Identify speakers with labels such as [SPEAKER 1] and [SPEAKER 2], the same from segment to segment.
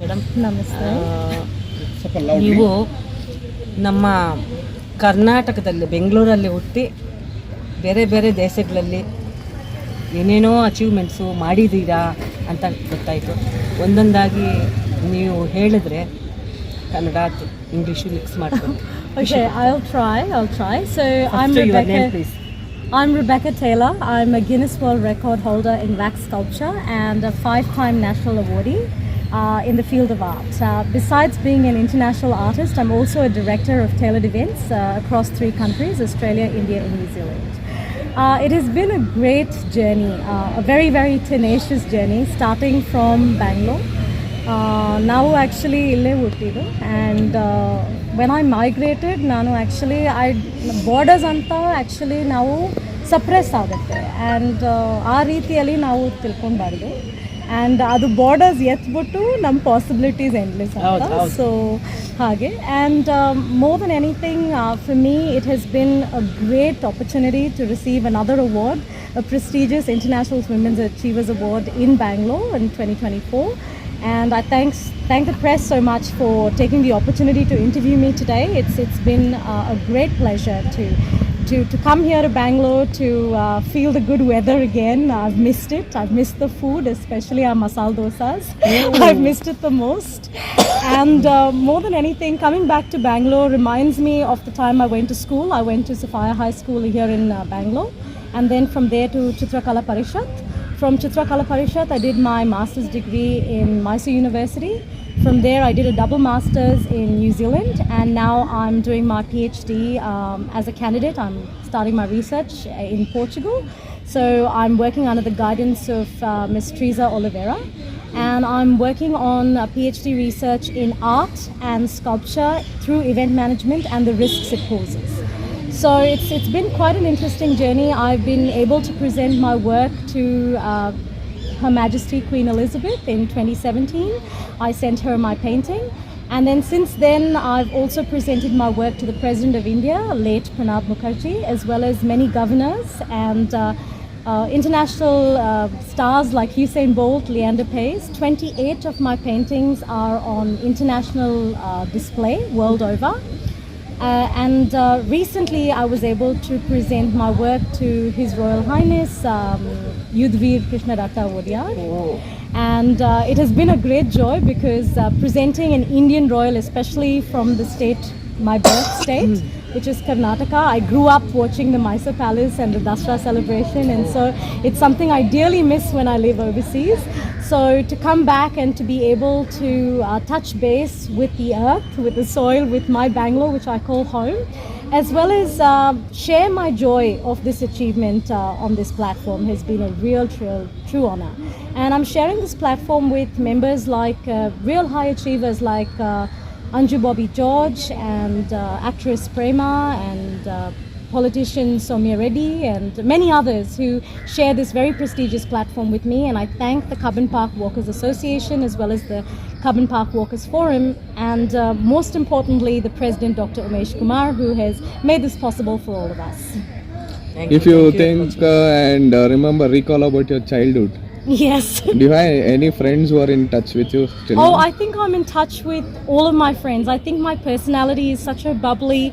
[SPEAKER 1] Madam
[SPEAKER 2] ನಮಸ್ತೆ.
[SPEAKER 1] ನೀವು ನಮ್ಮ ಕರ್ನಾಟಕದಲ್ಲಿ ಬೆಂಗಳೂರಲ್ಲಿ ಹುಟ್ಟಿ ಬೇರೆ ಬೇರೆ ದೇಶಗಳಲ್ಲಿ ಏನೇನೋ ಅಚೀವ್ಮೆಂಟ್ಸು ಮಾಡಿದ್ದೀರಾ ಅಂತ ಗೊತ್ತಾಯಿತು. ಒಂದೊಂದಾಗಿ ನೀವು ಹೇಳಿದ್ರೆ ಕನ್ನಡ ಇಂಗ್ಲೀಷು ಮಿಕ್ಸ್ ಮಾಡ್ಕೊಂಡು.
[SPEAKER 2] Okay, I'll try. So I'm
[SPEAKER 1] Your
[SPEAKER 2] Rebecca.
[SPEAKER 1] name, please.
[SPEAKER 2] I'm Rebecca Taylor. I'm a Guinness World Record holder in wax sculpture and a 5-time national awardee in the field of art. Besides being an international artist, I'm also a director of tailored events across 3 countries, Australia, India and New Zealand. It has been a great journey, a very, very tenacious journey, starting from Bangalore. Now actually illé huttidu, and when I migrated ನಾನು actually borders ಅಂತ actually ನಾವು suppress ಆಗುತ್ತೆ, and ಆ ರೀತಿಯಲ್ಲಿ ನಾವು ತಿಳ್ಕೊಬಾರ್ದು. And ಅದು borders ಎತ್ಬಿಟ್ಟು ನಮ್ಮ ಪಾಸಿಬಿಲಿಟೀಸ್ ಎಂಡ್ಲೆಸ್ ಅಂತ. ಸೊ ಹಾಗೆ, and more than anything for me it has been a great opportunity to receive another award, a prestigious International Women's Achievers Award in Bangalore in 2024. And I thank the press so much for taking the opportunity to interview me today. It's been a great pleasure to come here to Bangalore to feel the good weather again. I've missed it. I've missed the food, especially our masala dosas. I've missed it the most. And more than anything, coming back to Bangalore reminds me of the time I went to school. I went to Sophia High School here in Bangalore, and then from there to Chitrakala Parishat. From Chitrakala Parishat, I did my master's degree in Mysore University. From there, I did a double master's in New Zealand, and now I'm doing my PhD as a candidate. I'm starting my research in Portugal. So I'm working under the guidance of Ms. Teresa Oliveira, and I'm working on a PhD research in art and sculpture through event management and the risks it poses. So it's been quite an interesting journey. I've been able to present my work to Her Majesty Queen Elizabeth in 2017. I sent her my painting. And then since then, I've also presented my work to the President of India, late Pranab Mukherjee, as well as many governors and international stars like Usain Bolt, Leander Paes. 28 of my paintings are on international display world over. And recently I was able to present my work to His Royal Highness Yudhvir Krishnadatta Wodiyar. And it has been a great joy because presenting an Indian royal, especially from the state, my birth state, which is Karnataka. I grew up watching the Mysore Palace and the Dasra celebration, and so it's something I dearly miss when I live overseas. So to come back and to be able to touch base with the earth, with the soil, with my Bangalore, which I call home, as well as share my joy of this achievement on this platform has been a real, true honor. And I'm sharing this platform with members like real high achievers like Anju Bobby George and actress Prema and politician Soumya Reddy and many others who share this very prestigious platform with me. And I thank the Cubbon Park Walkers Association as well as the Cubbon Park Walkers Forum, and most importantly the President Dr. Umesh Kumar, who has made this possible for all of us.
[SPEAKER 3] If you think and remember, recall about your childhood.
[SPEAKER 2] Yes.
[SPEAKER 3] Do you have any friends who are in touch with you still?
[SPEAKER 2] Oh, I think I'm in touch with all of my friends. I think my personality is such a bubbly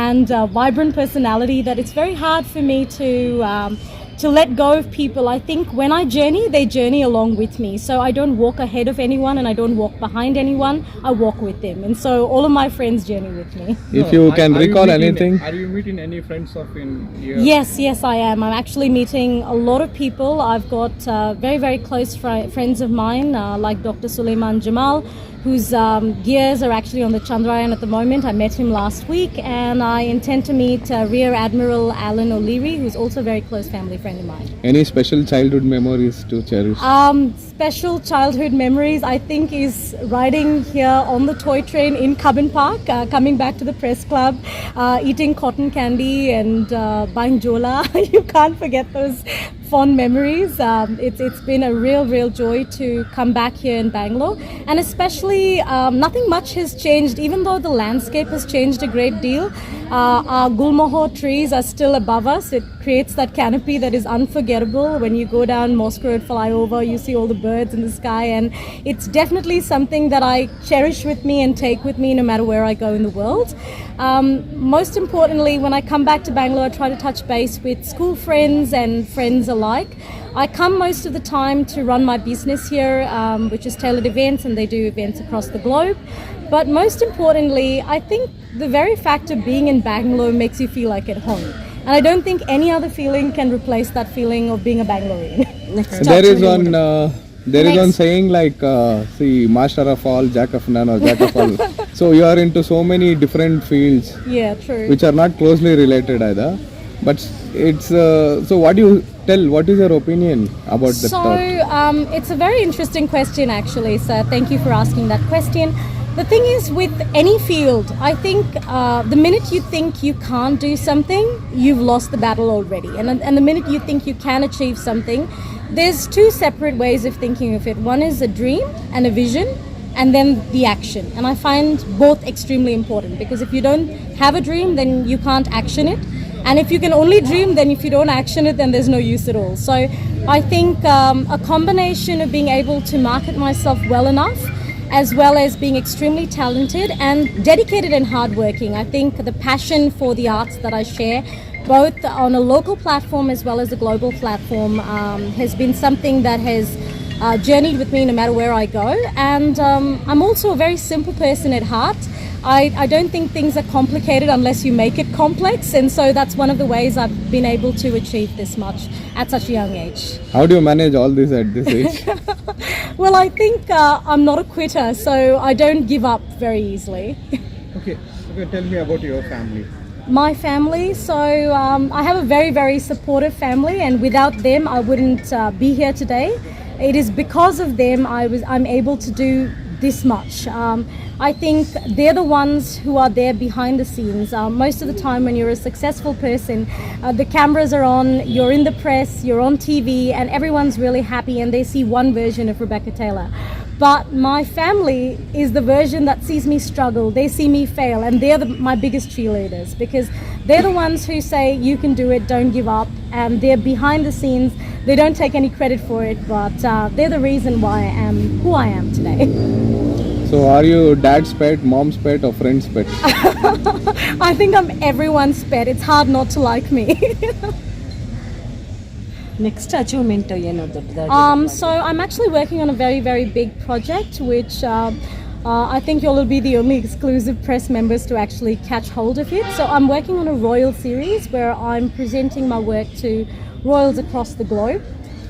[SPEAKER 2] and vibrant personality that it's very hard for me to let go of people. I think when I journey, they journey along with me. So I don't walk ahead of anyone and I don't walk behind anyone. I walk with them. And so all of my friends journey with me.
[SPEAKER 3] If you can recall anything.
[SPEAKER 4] Are you meeting any friends of in here?
[SPEAKER 2] Yes, I am. I'm actually meeting a lot of people. I've got very, very close friends of mine like Dr. Suleiman Jamal, whose gears are actually on the Chandrayaan at the moment. I met him last week, and I intend to meet Rear Admiral Alan O'Leary, who's also a very close family friend of mine.
[SPEAKER 3] Any special childhood memories to cherish?
[SPEAKER 2] Special childhood memories, I think, is riding here on the toy train in Cubbon Park, coming back to the press club, eating cotton candy and buying jola. You can't forget those fond memories. It's been a real joy to come back here in Bangalore, and especially nothing much has changed, even though the landscape has changed a great deal. Our Gulmohar trees are still above us. It creates that canopy that is unforgettable. When you go down Mosque Road flyover, you see all the birds in the sky, and it's definitely something that I cherish with me and take with me no matter where I go in the world. Most importantly, when I come back to Bangalore, I try to touch base with school friends and friends alike. I come most of the time to run my business here, which is Tailored Events, and they do events across the globe. But most importantly, I think the very fact of being in Bangalore makes you feel like at home. And I don't think any other feeling can replace that feeling of being a Bangalorean.
[SPEAKER 1] Next
[SPEAKER 3] There is
[SPEAKER 1] touch
[SPEAKER 3] one. There is one saying like, see, master of all, jack of none, or jack of all. So you are into so many different fields,
[SPEAKER 2] Yeah, true.
[SPEAKER 3] which are not closely related either. But it's so. What do you tell? What is your opinion about the
[SPEAKER 2] So
[SPEAKER 3] thought?
[SPEAKER 2] it's a very interesting question, actually. So thank you for asking that question. The thing is, with any field, I think the minute you think you can't do something, you've lost the battle already. And the minute you think you can achieve something, there's two separate ways of thinking of it. One is a dream and a vision, and then the action. And I find both extremely important, because if you don't have a dream, then you can't action it. And if you can only dream, then if you don't action it, then there's no use at all. So I think a combination of being able to market myself well enough, as well as being extremely talented and dedicated and hardworking. I think the passion for the arts that I share, both on a local platform as well as a global platform, has been something that has journeyed with me no matter where I go. And I'm also a very simple person at heart. I don't think things are complicated unless you make it complex, and so that's one of the ways I've been able to achieve this much at such a young age.
[SPEAKER 3] How do you manage all this at this age?
[SPEAKER 2] Well, I think I'm not a quitter, so I don't give up very easily.
[SPEAKER 4] Okay, tell me about your family.
[SPEAKER 2] My family, so I have a very, very supportive family, and without them I wouldn't be here today. It is because of them I'm able to do this much. I think they're the ones who are there behind the scenes. Most of the time when you're a successful person, the cameras are on, you're in the press, you're on TV, and everyone's really happy and they see one version of Rebecca Taylor. But my family is the version that sees me struggle, they see me fail, and they're my biggest cheerleaders, because they're the ones who say, you can do it, don't give up, and they're behind the scenes. They don't take any credit for it, but they're the reason why I am who I am today.
[SPEAKER 3] So are you dad's pet, mom's pet, or friend's pet?
[SPEAKER 2] I think I'm everyone's pet. It's hard not to like me.
[SPEAKER 1] Next achievement ಏನು ದೊಡ್ಡದಾಗಿ
[SPEAKER 2] So I'm actually working on a very, very big project, which I think you will be the only exclusive press members to actually catch hold of it. So I'm working on a royal series where I'm presenting my work to royals across the globe,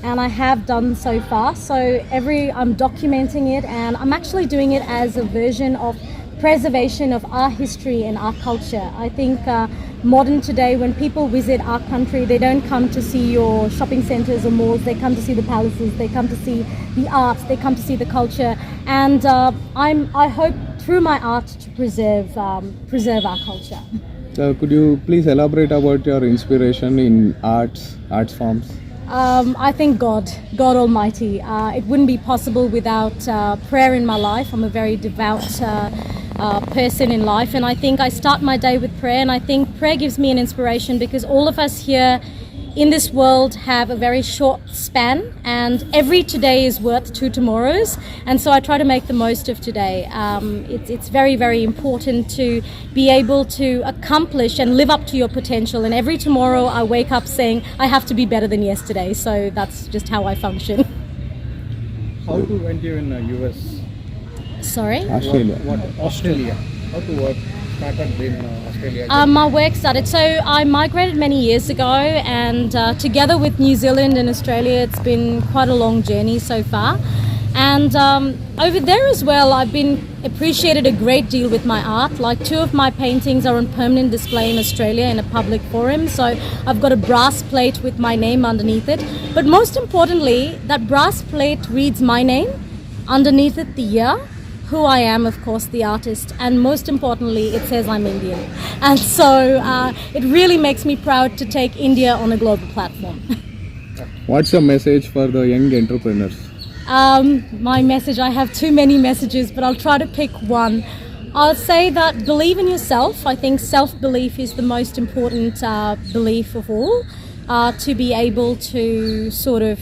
[SPEAKER 2] and I have done so far. So I'm documenting it, and I'm actually doing it as a version of preservation of our history and our culture. I think modern today, when people visit our country, they don't come to see your shopping centres or malls, they come to see the palaces, they come to see the arts, they come to see the culture, and I hope through my art to preserve our culture.
[SPEAKER 3] So could you please elaborate about your inspiration in arts forms?
[SPEAKER 2] I think God Almighty. It wouldn't be possible without prayer in my life. I'm a very devout person in life, and I think I start my day with prayer, and I think prayer gives me an inspiration, because all of us here in this world have a very short span, and every today is worth two tomorrows, and so I try to make the most of today. It's very, very important to be able to accomplish and live up to your potential, and every tomorrow I wake up saying I have to be better than yesterday, so that's just how I function.
[SPEAKER 4] How to went you in US?
[SPEAKER 2] Sorry?
[SPEAKER 3] Australia.
[SPEAKER 4] What Australia? How to work started in Australia?
[SPEAKER 2] My work started, so I migrated many years ago, and together with New Zealand and Australia, it's been quite a long journey so far. And over there as well, I've been appreciated a great deal with my art. Like 2 of my paintings are on permanent display in Australia in a public forum. So I've got a brass plate with my name underneath it. But most importantly, that brass plate reads my name, underneath it the year, who I am, of course, the artist, and most importantly, it says I'm Indian. And so it really makes me proud to take India on a global platform.
[SPEAKER 3] What's your message for the young entrepreneurs?
[SPEAKER 2] My message, I have too many messages, but I'll try to pick one. I'll say that believe in yourself. I think self-belief is the most important belief of all. to be able to sort of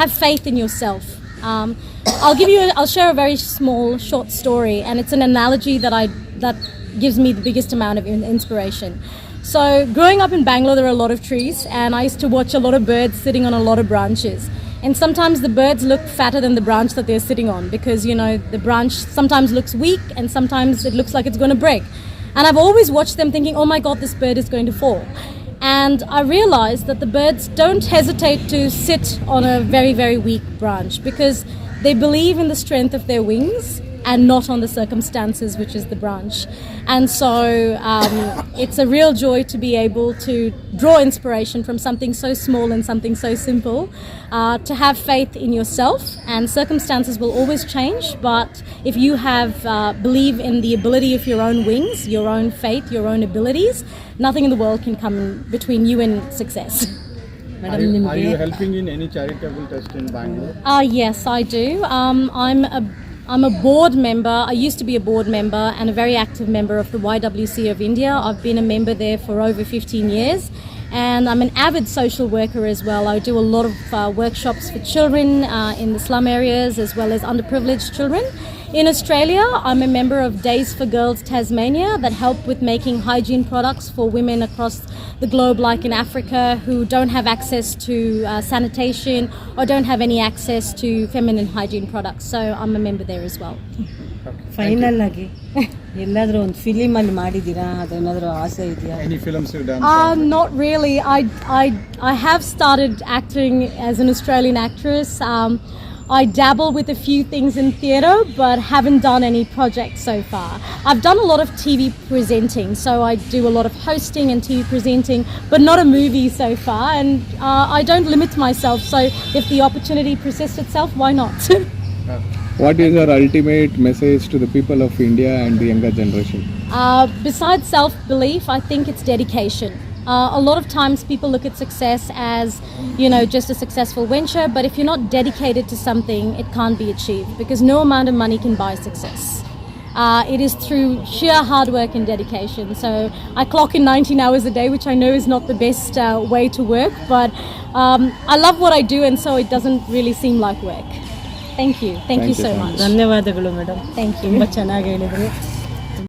[SPEAKER 2] have faith in yourself. I'll share a very small, short story, and it's an analogy that gives me the biggest amount of inspiration. So, growing up in Bangalore, there are a lot of trees, and I used to watch a lot of birds sitting on a lot of branches. And sometimes the birds look fatter than the branch that they're sitting on because, you know, the branch sometimes looks weak and sometimes it looks like it's going to break. And I've always watched them thinking, oh my God, this bird is going to fall. And I realized that the birds don't hesitate to sit on a very, very weak branch because they believe in the strength of their wings and not on the circumstances, which is the branch. And so it's a real joy to be able to draw inspiration from something so small and something so simple, to have faith in yourself, and circumstances will always change, but if you have believe in the ability of your own wings, your own faith, your own abilities, nothing in the world can come between you and success.
[SPEAKER 4] Are you helping in any charitable trust in Bangalore?
[SPEAKER 2] Yes, I do. I'm a board member. I used to be a board member and a very active member of the YWC of India. I've been a member there for over 15 years. And I'm an avid social worker as well. I do a lot of workshops for children in the slum areas as well as underprivileged children. In Australia, I'm a member of Days for Girls Tasmania that help with making hygiene products for women across the globe, like in Africa, who don't have access to sanitation or don't have any access to feminine hygiene products. So I'm a member there as well.
[SPEAKER 1] Final ಆಗಿ ಎಲ್ಲಾದ್ರೂ ಒಂದು film ಅಲ್ಲಿ ಮಾಡಿದ್ದೀರಾ, ಅದೇನಾದ್ರೂ ಆಸೆ ಇದೆಯಾ?
[SPEAKER 4] Any films you've done?
[SPEAKER 2] Not really. I have started acting as an Australian actress. I dabble with a few things in theatre, but haven't done any projects so far. I've done a lot of TV presenting, so I do a lot of hosting and TV presenting, but not a movie so far. And I don't limit myself, so if the opportunity presents itself, why not?
[SPEAKER 3] What is your ultimate message to the people of India and the younger generation?
[SPEAKER 2] Besides self-belief, I think it's dedication. A lot of times people look at success as, you know, just a successful venture, but if you're not dedicated to something, it can't be achieved because no amount of money can buy success. It is through sheer hard work and dedication. So I clock in 19 hours a day, which I know is not the best way to work, but I love what I do, and so it doesn't really seem like work. Thank you. Thank you so much.
[SPEAKER 1] ಧನ್ಯವಾದಗಳು madam,
[SPEAKER 2] Thank you.
[SPEAKER 1] ತುಂಬ ಚೆನ್ನಾಗಿ ಹೇಳಿದ್ರಿ.